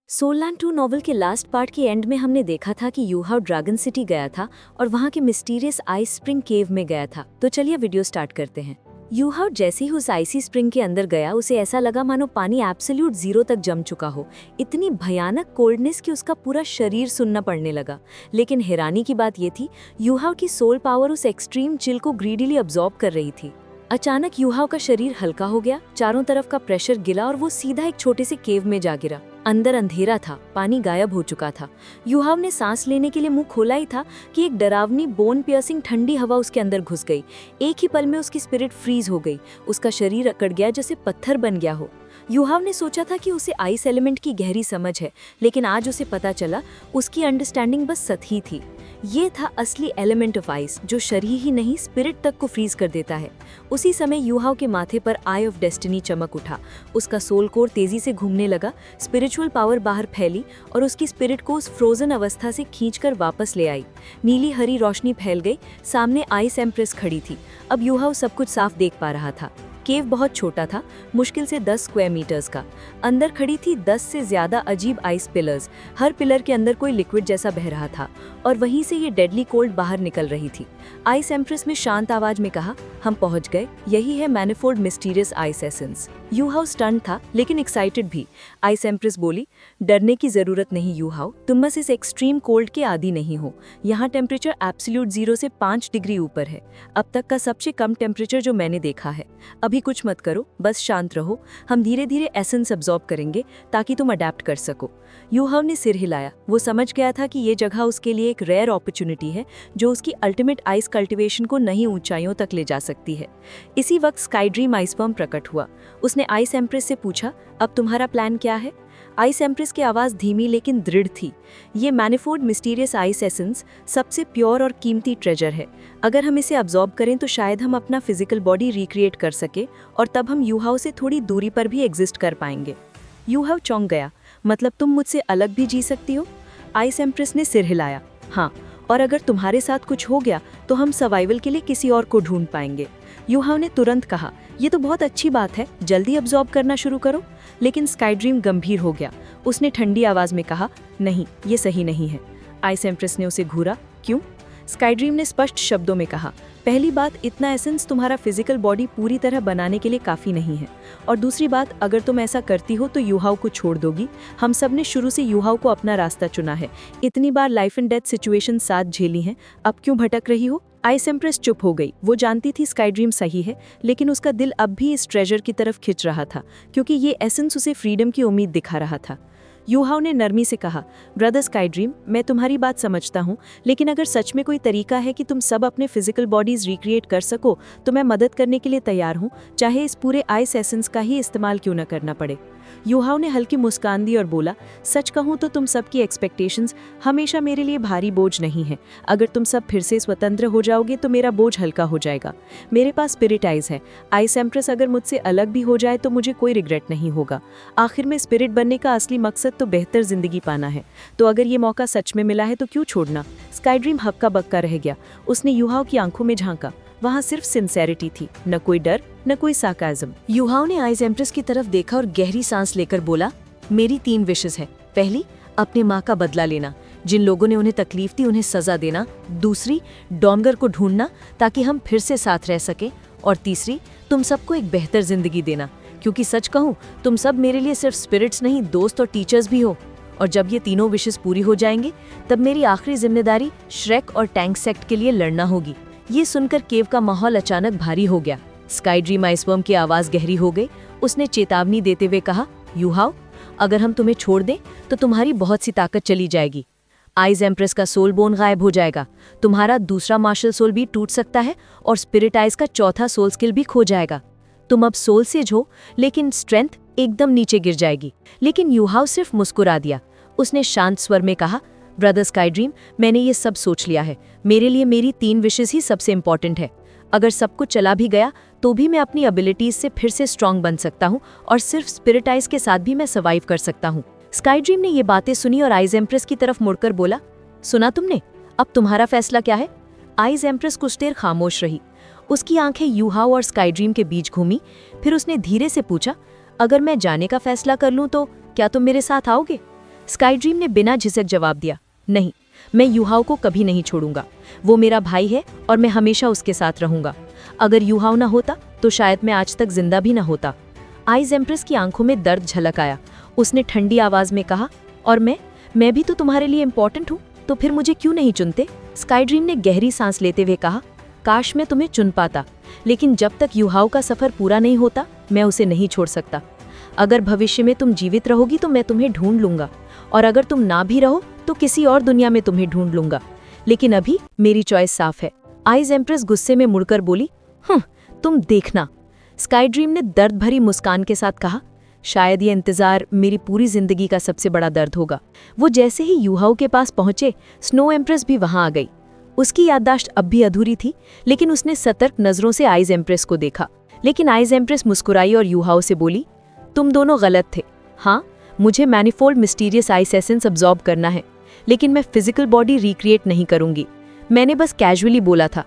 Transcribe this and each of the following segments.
सोललैंड 2 novel के last part के and में हमने देखा था कि यूहाव ड्रैगन सिटी गया था और वहाँ के मिस्टीरियस आइस स्प्रिंग केव में गया था। तो चलिए वीडियो स्टार्ट करते हैं। यूहाव जैसे ही उस आइसी स्प्रिंग के अंदर गया उसे ऐसा लगा मानो पानी एब्सोल्यूट जीरो तक जम चुका हो। इतनी भयानक कोल्डनेस कि उसका पूरा शरीर सुनना पड़ने लगा। लेकिन हैरानी की बात ये थी, यूहाव की सोल पावर उस एक्सट्रीम चिल को ग्रीडीली अब्जॉर्ब कर रही थी। अचानक यूहाव का शरीर हल्का हो गया, चारों तरफ का प्रेशर गिला और वो सीधा एक छोटे से केव में जा गिरा। अंदर अंधेरा था, पानी गायब हो चुका था। यूहाव ने सांस लेने के लिए मुंह खोला ही था कि एक डरावनी बोन पियर्सिंग ठंडी हवा उसके अंदर घुस गई। एक ही पल में उसकी स्पिरिट फ्रीज हो गई, उसका शरीर अकड़ गया जैसे पत्थर बन गया हो। यूहाव ने सोचा था कि उसे आइस एलिमेंट की गहरी समझ है, लेकिन आज उसे पता चला उसकी अंडरस्टैंडिंग बस सतही थी। ये था असली एलिमेंट ऑफ आइस, जो शरीर ही नहीं स्पिरिट तक को फ्रीज कर देता है। उसी समय यूहाव के माथे पर आई ऑफ डेस्टिनी चमक उठा। उसका सोल कोर तेजी से घूमने लगा, स्पिरिचुअल पावर बाहर फैली और उसकी स्पिरिट को उस फ्रोजन अवस्था से खींचकर वापस ले आई। नीली हरी रोशनी फैल गई, सामने आइस एम्प्रेस खड़ी थी। अब यूहाव सब कुछ साफ देख पा रहा था। केव बहुत छोटा था, मुश्किल से 10 स्क्वायर मीटर्स का। अंदर खड़ी थी 10 से ज्यादा अजीब आइस पिलर्स। हर पिलर के अंदर कोई लिक्विड जैसा बह रहा था और वहीं से ये डेडली कोल्ड बाहर निकल रही थी। आइस एम्प्रेस ने शांत आवाज में कहा, हम पहुंच गए, यही है manifold mysterious ice essence. You have stunned था लेकिन एक्साइटेड भी। आइस एम्प्रेस बोली, डरने की जरूरत नहीं यूहाव, तुम बस इस एक्सट्रीम कोल्ड के आदी नहीं हो। यहाँ टेम्परेचर एब्सोल्यूट 0 से 5 डिग्री ऊपर है, अब तक का सबसे कम टेम्परेचर जो मैंने देखा है। अभी कुछ मत करो, बस शांत रहो, हम धीरे धीरे एसेंस अब्सॉर्ब करेंगे ताकि तुम अडेप्ट कर सको। यूहाव ने सिर हिलाया। वो समझ गया था कि ये जगह उसके लिए एक रेयर अपॉर्चुनिटी है जो उसकी अल्टीमेट आइस कल्टीवेशन को नई ऊंचाइयों तक ले जा सकती है। इसी वक्त स्काई ड्रीम आइसवर्म प्रकट हुआ। उसने आइस एम्प्रेस से पूछा, अब तुम्हारा प्लान क्या है? आइस एम्प्रेस की आवाज़ धीमी लेकिन दृढ़ थी। ये मैनिफोल्ड मिस्टीरियस आइस एसेंस सबसे प्योर और कीमती ट्रेजर है। अगर हम इसे अब्जॉर्ब करें तो शायद हम अपना फिजिकल बॉडी रिक्रिएट कर सके और तब हम यूहाव से थोड़ी दूरी पर भी एग्जिस्ट कर पाएंगे। यूहाव चौंक गया, मतलब तुम मुझसे अलग भी जी सकती हो? आइस एम्प्रेस ने सिर हिलाया, हाँ, और अगर तुम्हारे साथ कुछ हो गया तो हम सर्वाइवल के लिए किसी और को ढूंढ पाएंगे। यूहाव ने तुरंत कहा, ये तो बहुत अच्छी बात है, जल्दी अब्जॉर्ब करना शुरू करो। लेकिन स्काई ड्रीम गंभीर हो गया। उसने ठंडी आवाज में कहा, नहीं, ये सही नहीं है। आइस एम्प्रेस ने उसे घूरा, क्यों? स्काई ड्रीम ने स्पष्ट शब्दों में कहा, पहली बात, इतना एसेंस तुम्हारा फिजिकल बॉडी पूरी तरह बनाने के लिए काफ़ी नहीं है। और दूसरी बात, अगर तुम ऐसा करती हो तो यूहाव को छोड़ दोगी। हम सब ने शुरू से यूहाव को अपना रास्ता चुना है, इतनी बार लाइफ एंड डेथ सिचुएशन साथ झेली हैं, अब क्यों भटक रही हो? आइस एम्प्रेस चुप हो गई। वो जानती थी स्काई ड्रीम सही है, लेकिन उसका दिल अब भी इस ट्रेजर की तरफ खिंच रहा था, क्योंकि ये एसेंस उसे फ्रीडम की उम्मीद दिखा रहा था। यूहाव ने नरमी से कहा, ब्रदर स्काई ड्रीम, मैं तुम्हारी बात समझता हूँ, लेकिन अगर सच में कोई तरीका है कि तुम सब अपने फिजिकल बॉडीज रिक्रिएट कर सको तो मैं मदद करने के लिए तैयार हूँ, चाहे इस पूरे आइस एसेंस का ही इस्तेमाल क्यों न करना पड़े। यूहाव ने हल्की मुस्कान दी और बोला, सच कहूँ तो तुम सबकी एक्सपेक्टेशंस हमेशा मेरे लिए भारी बोझ नहीं है। अगर तुम सब फिर से स्वतंत्र हो जाओगे तो मेरा बोझ हल्का हो जाएगा। मेरे पास स्पिरिट आइज है। आइस एम्प्रेस अगर मुझसे अलग भी हो जाए तो मुझे कोई रिग्रेट नहीं होगा। आखिर में स्पिरिट बनने का असली मकसद तो बेहतर जिंदगी पाना है, तो अगर ये मौका सच में मिला है तो क्यों छोड़ना? स्काई ड्रीम हक्का बक्का रह गया। उसने यूहाव की आंखों में झांका, वहाँ सिर्फ सिंसेरिटी थी, न कोई डर, न कोई सार्काज़म। यूहाव ने आइस एम्प्रेस की तरफ देखा और गहरी सांस लेकर बोला, मेरी 3 विशेस है। पहली, अपने माँ का बदला लेना, जिन लोगों ने उन्हें तकलीफ दी उन्हें सजा देना। दूसरी, डोंगर को ढूंढना ताकि हम फिर से साथ रह सकें। और तीसरी, तुम सबको एक बेहतर जिंदगी देना, क्योंकि सच कहूँ तुम सब मेरे लिए सिर्फ स्पिरिट्स नहीं, दोस्त और टीचर्स भी हो। और जब ये तीनों विशेस पूरी हो जाएंगे तब मेरी आखिरी जिम्मेदारी श्रेक और टैंक सेक्ट के लिए लड़ना होगी। ये सुनकर केव का माहौल अचानक भारी हो गया। स्काई ड्रीम आइसवर्म की आवाज गहरी हो गई। उसने चेतावनी देते हुए कहा, यूहाव, अगर हम तुम्हें छोड़ दें तो तुम्हारी बहुत सी ताकत चली जाएगी। आइस एम्प्रेस का सोल बोन गायब हो जाएगा, तुम्हारा दूसरा मार्शल सोल भी टूट सकता है और स्पिरिट आइस का चौथा सोल स्किल भी खो जाएगा। तुम अब सोल सेज हो, लेकिन स्ट्रेंथ एकदम नीचे गिर जाएगी। लेकिन यूहाव सिर्फ मुस्कुरा दिया। उसने शांत स्वर में कहा, ब्रदर स्काई ड्रीम, मैंने ये सब सोच लिया है। मेरे लिए मेरी 3 विशेस ही सबसे इंपॉर्टेंट है। अगर सब कुछ चला भी गया तो भी मैं अपनी एबिलिटीज से फिर से स्ट्रांग बन सकता हूँ और सिर्फ स्पिरिट आइस के साथ भी मैं सर्वाइव कर सकता हूँ। स्काई ड्रीम ने ये बातें सुनी और आइस एम्प्रेस की तरफ मुड़कर बोला, सुना तुमने, अब तुम्हारा फैसला क्या है? आइस एम्प्रेस कुछ देर खामोश रही। उसकी आंखें यूहाव और स्काई ड्रीम के बीच घूमी। फिर उसने धीरे से पूछा, अगर मैं जाने का फैसला कर लूँ तो क्या तुम मेरे साथ आओगे? स्काई ड्रीम ने बिना झिझक जवाब दिया, नहीं, मैं यूहाओ को कभी नहीं छोड़ूंगा। वो मेरा भाई है और मैं हमेशा उसके साथ रहूंगा। अगर यूहाओ ना होता तो शायद मैं आज तक जिंदा भी ना होता। आइस एम्प्रेस की आंखों में दर्द झलक आया। उसने ठंडी आवाज में कहा, और मैं भी तो तुम्हारे लिए इम्पोर्टेंट हूँ, तो फिर मुझे क्यों नहीं चुनते? स्काई ड्रीम ने गहरी सांस लेते हुए कहा, काश मैं तुम्हें चुन पाता, लेकिन जब तक यूहाओ का सफर पूरा नहीं होता मैं उसे नहीं छोड़ सकता। अगर भविष्य में तुम जीवित रहोगी तो मैं तुम्हें ढूंढ लूंगा, और अगर तुम ना भी रहो तो किसी और दुनिया में तुम्हें ढूंढ लूंगा, लेकिन अभी मेरी चॉइस साफ है। आइस एम्प्रेस गुस्से में मुड़कर बोली, तुम देखना। स्काई ड्रीम ने दर्द भरी मुस्कान के साथ कहा, शायद ये इंतजार मेरी पूरी जिंदगी का सबसे बड़ा दर्द होगा। वो जैसे ही यूहाओ के पास पहुंचे, स्नो एम्प्रेस भी वहां आ गई। उसकी याददाश्त अब भी अधूरी थी, लेकिन उसने सतर्क नजरों से आइस एम्प्रेस को देखा। लेकिन आइस एम्प्रेस मुस्कुराई और यूहाओ से बोली, तुम दोनों गलत थे। हाँ, मुझे manifold mysterious ice essence absorb करना है, लेकिन मैं फिजिकल बॉडी रिक्रिएट नहीं करूंगी। मैंने बस कैजुअली बोला था,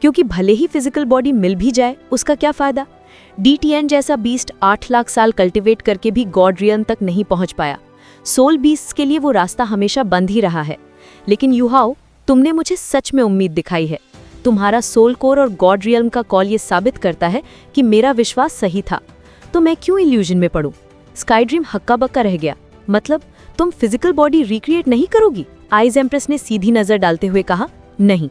क्योंकि भले ही फिजिकल बॉडी मिल भी जाए, उसका क्या फायदा? DTN जैसा बीस्ट 8 लाख साल कल्टिवेट करके भी गॉड रियल्म तक नहीं पहुंच पाया। सोल बीस्ट्स के लिए वो रास्ता हमेशा बंद ही रहा है। लेकिन यूहाओ, तुमने मुझे सच में उम्मीद दिखाई है। तुम्हारा सोल कोर और गॉड रियल्म का कॉल ये साबित करता है कि मेरा विश्वास सही था। तो मैं क्यों इल्यूजन में पड़ूं? स्काई ड्रीम हक्का बक्का रह गया। मतलब तुम फिजिकल बॉडी रिक्रिएट नहीं करोगी? आइस एम्प्रेस ने सीधी नजर डालते हुए कहा, नहीं,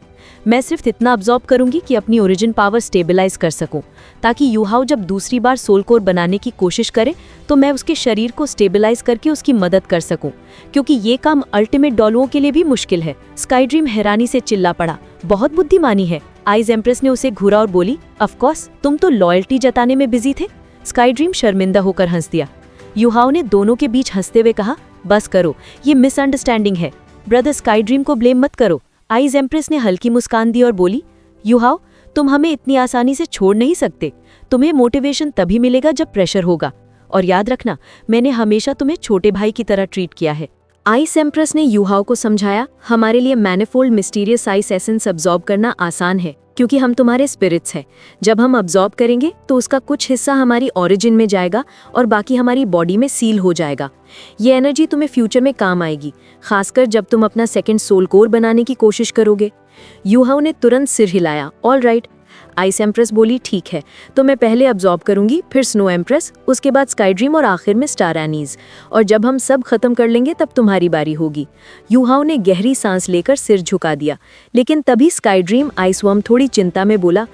मैं सिर्फ इतना अब्सॉर्ब करूंगी कि अपनी ओरिजिन पावर स्टेबलाइज कर सकूं, ताकि यूहाओ जब दूसरी बार सोल कोर बनाने की कोशिश करे तो मैं उसके शरीर को स्टेबलाइज करके उसकी मदद कर सकूं, क्योंकि ये काम अल्टीमेट डॉलुओं के लिए भी मुश्किल है। स्काई ड्रीम हैरानी से चिल्ला पड़ा, बहुत बुद्धिमानी है। आइस एम्प्रेस ने उसे घूरा और बोली, ऑफ कोर्स, तुम तो लॉयल्टी जताने में बिजी थे। स्काई ड्रीम शर्मिंदा होकर हंस दिया। यूहाओ ने दोनों के बीच हंसते हुए कहा, बस करो, ये मिसअंडरस्टैंडिंग है। ब्रदर, स्काई ड्रीम को ब्लेम मत करो। आइस एम्प्रेस ने हल्की मुस्कान दी और बोली, यूहाओ, तुम हमें इतनी आसानी से छोड़ नहीं सकते। तुम्हें मोटिवेशन तभी मिलेगा जब प्रेशर होगा, और याद रखना, मैंने हमेशा तुम्हें छोटे भाई की तरह ट्रीट किया है। आइस एम्प्रेस ने यूहाओ को समझाया, हमारे लिए manifold mysterious ice essence absorb करना आसान है, क्योंकि हम तुम्हारे स्पिरिट्स हैं। जब हम अब्सॉर्ब करेंगे तो उसका कुछ हिस्सा हमारी ओरिजिन में जाएगा और बाकी हमारी बॉडी में सील हो जाएगा। ये एनर्जी तुम्हें फ्यूचर में काम आएगी, खासकर जब तुम अपना सेकंड सोल कोर बनाने की कोशिश करोगे। यूहाओ ने तुरंत सिर हिलाया, ऑल राइट। आइस एम्प्रेस बोली, ठीक है, तो मैं पहले अब्सॉर्ब करूंगी, फिर स्नो एम्प्रेस, उसके बाद स्काई ड्रीम और आखिर में स्टार एनीज, और जब हम सब खत्म कर लेंगे तब तुम्हारी बारी होगी। यूहाओ ने गहरी सांस लेकर सिर झुका दिया, लेकिन तभी स्काई ड्रीम आइसवर्म थोड़ी चिंता में बोला,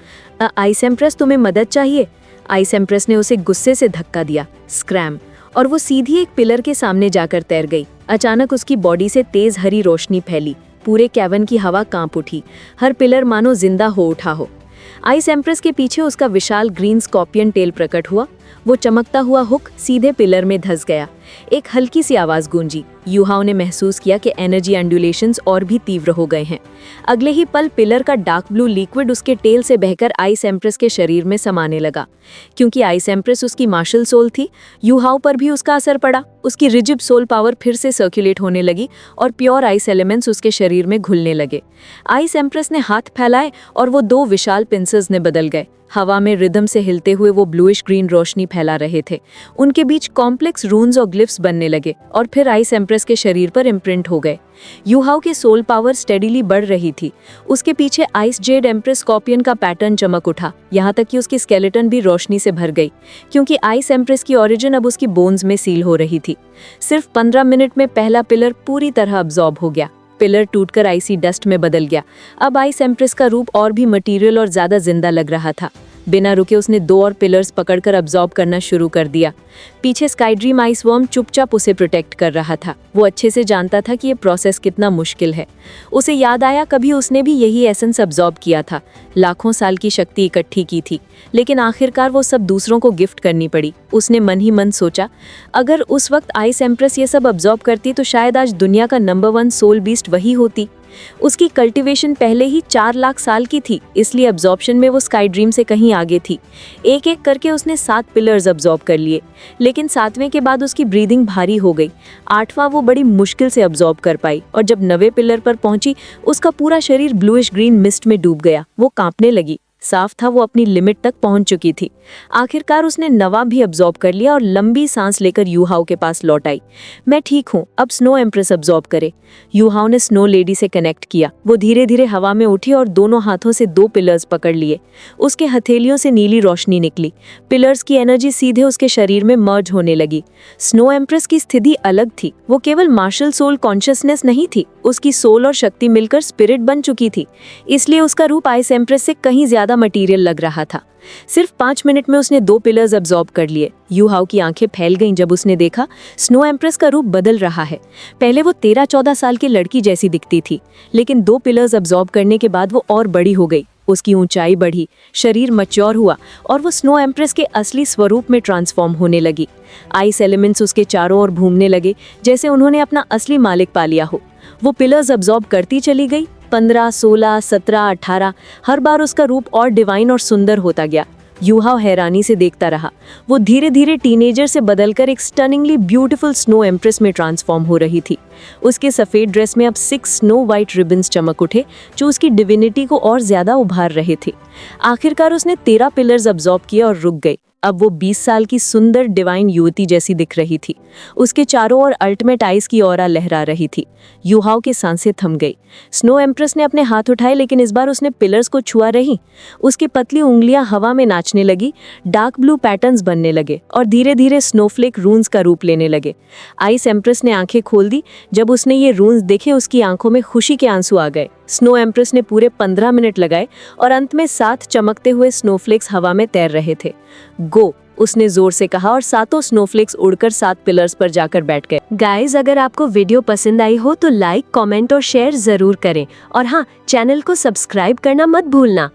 आइस एम्प्रेस, तुम्हें मदद चाहिए? आइस एम्प्रेस ने उसे गुस्से से धक्का दिया, स्क्रैम, और वो सीधी एक पिलर के सामने जाकर तैर गई। अचानक उसकी बॉडी से तेज हरी रोशनी फैली, पूरे कैवन की हवा कांप उठी, हर पिलर मानो जिंदा हो उठा हो। आइस एम्प्रेस के पीछे उसका विशाल ग्रीन स्कॉर्पियन टेल प्रकट हुआ। वो चमकता हुआ हुक सीधे पिलर में धंस गया। एक हल्की सी आवाज गूंजी। यूहाओ ने महसूस किया कि एनर्जी एंडुलेशंस और भी तीव्र हो गए हैं। अगले ही पल पिलर का डार्क ब्लू लिक्विड उसके टेल से बहकर आइस एम्प्रेस के शरीर में समाने लगा। क्योंकि आइस एम्प्रेस उसकी मार्शल सोल थी, यूहाओ पर भी उसका असर पड़ा। उसकी रिजिड सोल पावर फिर से सर्कुलेट होने लगी और प्योर आइस एलिमेंट्स उसके शरीर में घुलने लगे। आइस एम्प्रेस ने हाथ फैलाए और वो दो विशाल पिंसेस ने बदल गए। हवा में रिदम से हिलते हुए वो ब्लूइश ग्रीन रोशनी फैला रहे थे। उनके बीच कॉम्प्लेक्स रून्स और ग्लिफ्स बनने लगे और फिर आइस एम्प्रेस के शरीर पर इम्प्रिंट हो गए। यूहाओ के सोल पावर स्टेडीली बढ़ रही थी। उसके पीछे आइस जेड एम्प्रेस स्कॉर्पियन का पैटर्न चमक उठा, यहाँ तक कि उसकी स्केलेटन भी रोशनी से भर गई, क्योंकि आइस एम्प्रेस की ओरिजिन अब उसकी बोन्स में सील हो रही थी। सिर्फ 15 मिनट में पहला पिलर पूरी तरह अब्सॉर्ब हो गया। पिलर टूटकर आइसी डस्ट में बदल गया। अब आइस एम्प्रेस का रूप और भी मटेरियल और ज्यादा जिंदा लग रहा था। बिना रुके उसने 2 और पिलर्स पकड़कर अब्सॉर्ब करना शुरू कर दिया। पीछे स्काई ड्रीम आइसवर्म चुपचाप उसे प्रोटेक्ट कर रहा था। वो अच्छे से जानता था कि ये प्रोसेस कितना मुश्किल है। उसे याद आया कभी उसने भी यही एसेंस अब्सॉर्ब किया था, लाखों साल की शक्ति इकट्ठी की थी, लेकिन आखिरकार वो सब दूसरों को गिफ्ट करनी पड़ी। उसने मन ही मन सोचा, अगर उस वक्त आइस एम्प्रेस ये सब अब्सॉर्ब करती तो शायद आज दुनिया का नंबर 1 सोल बीस्ट वही होती। उसकी कल्टीवेशन पहले ही 4 लाख साल की थी, इसलिए अब्सॉर्प्शन में वो स्काई ड्रीम से कहीं आगे थी। एक एक करके उसने 7 पिलर्स अब्सॉर्ब कर लिए, लेकिन 7वें के बाद उसकी ब्रीदिंग भारी हो गई। 8वां वो बड़ी मुश्किल से अब्सॉर्ब कर पाई, और जब 9वें पिलर पर पहुंची उसका पूरा शरीर ब्लूइश ग्रीन मिस्ट में डूब गया। वो कांपने लगी, साफ था वो अपनी लिमिट तक पहुंच चुकी थी। आखिरकार उसने नवा भी अब्जॉर्ब कर लिया और लंबी सांस लेकर यूहाओ के पास लौट आई। मैं ठीक हूँ, अब स्नो एम्प्रेस अब्जॉर्ब करे। यूहाओ ने स्नो लेडी से कनेक्ट किया। वो धीरे धीरे हवा में उठी और दोनों हाथों से 2 पिलर्स पकड़ लिए। उसके हथेलियों से नीली रोशनी निकली। पिलर्स की एनर्जी सीधे उसके शरीर में मर्ज होने लगी। स्नो एम्प्रेस की स्थिति अलग थी। वो केवल मार्शल सोल कॉन्शियसनेस नहीं थी, उसकी सोल और शक्ति मिलकर स्पिरिट बन चुकी थी। इसलिए उसका रूप आइस एम्प्रेस से कहीं ज्यादा मटीरियल लग रहा था। सिर्फ 5 मिनट में उसने 2 पिलर्स अब्जॉर्ब कर लिए। यूहाओ की आंखें फैल गईं जब उसने देखा स्नो एम्प्रेस का रूप बदल रहा है। पहले वो 13-14 साल की लड़की जैसी दिखती थी, लेकिन 2 पिलर्स अब्जॉर्ब करने के बाद वो और बड़ी हो गई। उसकी ऊंचाई बढ़ी, शरीर मैच्योर हुआ और वो स्नो एम्प्रेस के असली स्वरूप में ट्रांसफॉर्म होने लगी। आइस एलिमेंट्स उसके चारों ओर घूमने लगे, जैसे उन्होंने अपना असली मालिक पा लिया हो। वो पिलर्स अब्जॉर्ब करती चली गई। 15, 16, 17, 18 हर बार उसका रूप और डिवाइन और सुंदर होता गया। यूहाओ हैरानी से देखता रहा। वो धीरे धीरे टीनेजर से बदलकर एक स्टनिंगली ब्यूटीफुल स्नो एम्प्रेस में ट्रांसफॉर्म हो रही थी। उसके सफ़ेद ड्रेस में अब 6 स्नो वाइट रिबन्स चमक उठे, जो उसकी डिविनिटी को और ज्यादा उभार रहे थे। आखिरकार उसने 13 पिलर्स अब्जॉर्ब किए और रुक गई। अब वो 20 साल की सुंदर डिवाइन युवती जैसी दिख रही थी। उसके चारों ओर अल्टीमेट आइस की ऑरा लहरा रही थी। यूहाओ की सांसें थम गई। स्नो एम्प्रेस ने अपने हाथ उठाए, लेकिन इस बार उसने पिलर्स को छुआ रही। उसकी पतली उंगलियां हवा में नाचने लगी, डार्क ब्लू पैटर्न्स बनने लगे और धीरे धीरे स्नोफ्लेक रून्स का रूप लेने लगे। आइस एम्प्रेस ने आंखें खोल दी। जब उसने ये रून्स देखे, उसकी आंखों में खुशी के आंसू आ गए। स्नो एम्प्रेस ने पूरे 15 मिनट लगाए और अंत में 7 चमकते हुए स्नोफ्लेक्स हवा में तैर रहे थे। गो, उसने जोर से कहा और 7 स्नोफ्लेक्स उड़कर 7 पिलर्स पर जाकर बैठ गए। गाइस, अगर आपको वीडियो पसंद आई हो तो लाइक, कमेंट और शेयर जरूर करें और हाँ, चैनल को सब्सक्राइब करना मत भूलना।